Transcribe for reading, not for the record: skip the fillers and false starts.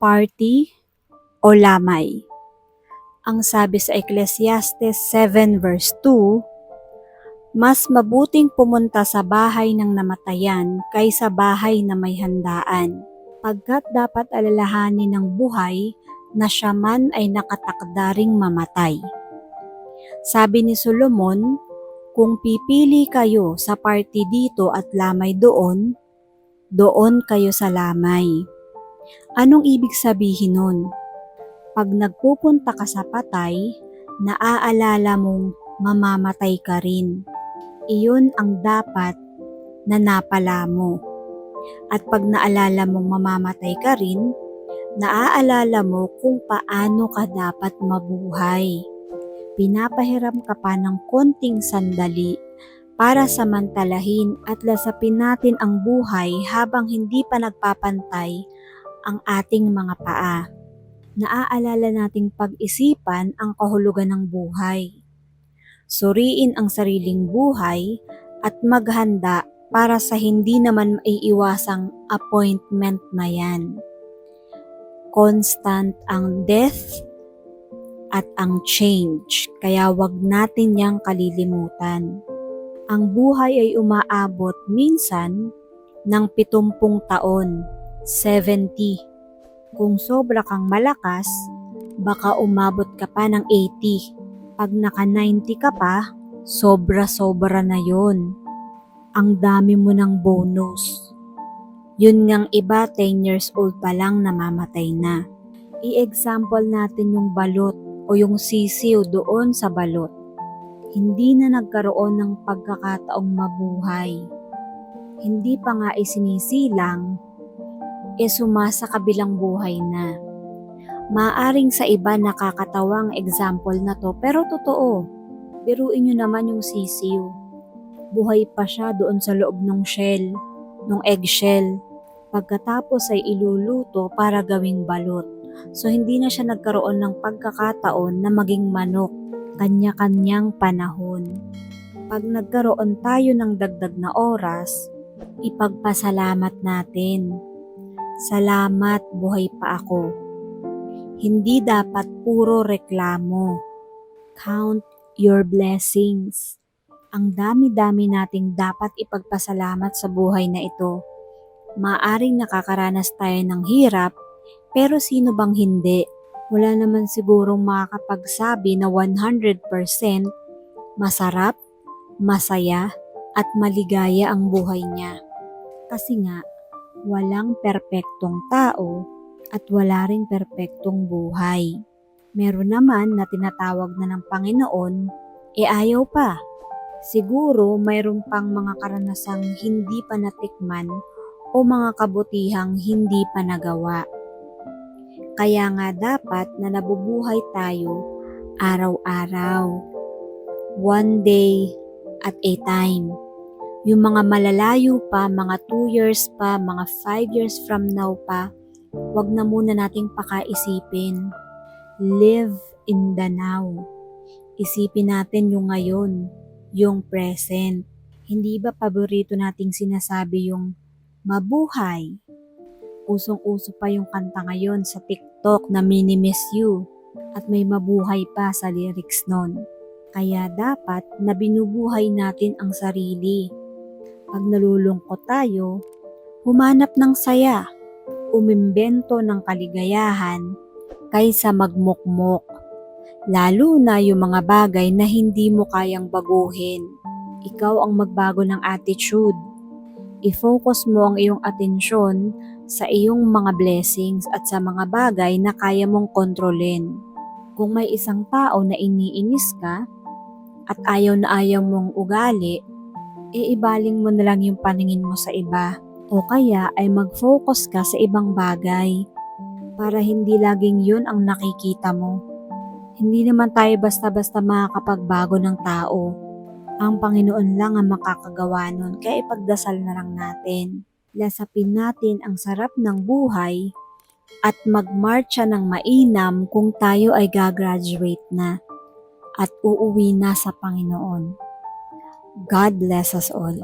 party o lamay. Ang sabi sa Ecclesiastes 7 verse 2, mas mabuting pumunta sa bahay ng namatayan kaysa bahay na may handaan, pagkat dapat alalahanin ng buhay na siya man ay nakatakdaring mamatay. Sabi ni Solomon, kung pipili kayo sa party dito at lamay doon, doon kayo sa lamay. Anong ibig sabihin nun? Pag nagpupunta ka sa patay, naaalala mong mamamatay ka rin. Iyon ang dapat na napala mo. At pag naalala mong mamamatay ka rin, naaalala mo kung paano ka dapat mabuhay. Pinapahiram ka pa ng konting sandali para samantalahin at lasapin natin ang buhay habang hindi pa nagpapantay ang ating mga paa. Naaalala nating pag-isipan ang kahulugan ng buhay. Suriin ang sariling buhay at maghanda para sa hindi naman maiiwasang appointment na yan. Constant ang death at ang change, kaya wag natin yang kalilimutan. Ang buhay ay umaabot minsan ng 70 taon, 70. Kung sobra kang malakas, baka umabot ka pa ng 80. Pag naka 90 ka pa, sobra-sobra na yon. Ang dami mo ng bonus. Yun ngang iba 10 years old pa lang namamatay na. I-example natin yung balot o yung sisiw doon sa balot. Hindi na nagkaroon ng pagkakataong mabuhay. Hindi pa nga isinisilang, sumasa kabilang buhay na. Maaring sa iba nakakatawang example na to, pero totoo. Biruin nyo naman yung sisiw. Buhay pa siya doon sa loob ng shell, ng eggshell. Pagkatapos ay iluluto para gawing balot. So hindi na siya nagkaroon ng pagkakataon na maging manok, kanya-kanyang panahon. Pag nagkaroon tayo ng dagdag na oras, ipagpasalamat natin. Salamat, buhay pa ako. Hindi dapat puro reklamo. Count your blessings. Ang dami-dami nating dapat ipagpasalamat sa buhay na ito. Maaring nakakaranas tayo ng hirap, pero sino bang hindi? Wala naman sigurong makakapagsabi na 100% masarap, masaya, at maligaya ang buhay niya. Kasi nga, walang perpektong tao at wala ring perpektong buhay. Meron naman na tinatawag na ng Panginoon, ayaw pa. Siguro mayroon pang mga karanasang hindi pa natikman o mga kabutihang hindi pa nagawa. Kaya nga dapat na nabubuhay tayo araw-araw. One day at a time. Yung mga malalayo pa, mga 2 years pa, mga 5 years from now pa, wag na muna nating pakaisipin. Live in the now. Isipin natin yung ngayon, yung present. Hindi ba paborito nating sinasabi yung mabuhay? Usong-uso pa yung kanta ngayon sa TikTok na Mini-Miss You at may mabuhay pa sa lyrics nun. Kaya dapat na binubuhay natin ang sarili. Pag nalulungkot tayo, humanap ng saya. Umimbento ng kaligayahan kaysa magmukmok. Lalo na yung mga bagay na hindi mo kayang baguhin. Ikaw ang magbago ng attitude. I-focus mo ang iyong atensyon sa iyong mga blessings at sa mga bagay na kaya mong kontrolin. Kung may isang tao na iniinis ka at ayaw na ayaw mong ugali, ibaling mo na lang yung paningin mo sa iba. O kaya ay mag-focus ka sa ibang bagay para hindi laging yun ang nakikita mo. Hindi naman tayo basta-basta makakapagbago ng tao. Ang Panginoon lang ang makakagawa nun, kaya ipagdasal na lang natin. Lasapin natin ang sarap ng buhay at magmarcha ng mainam kung tayo ay gagraduate na at uuwi na sa Panginoon. God bless us all.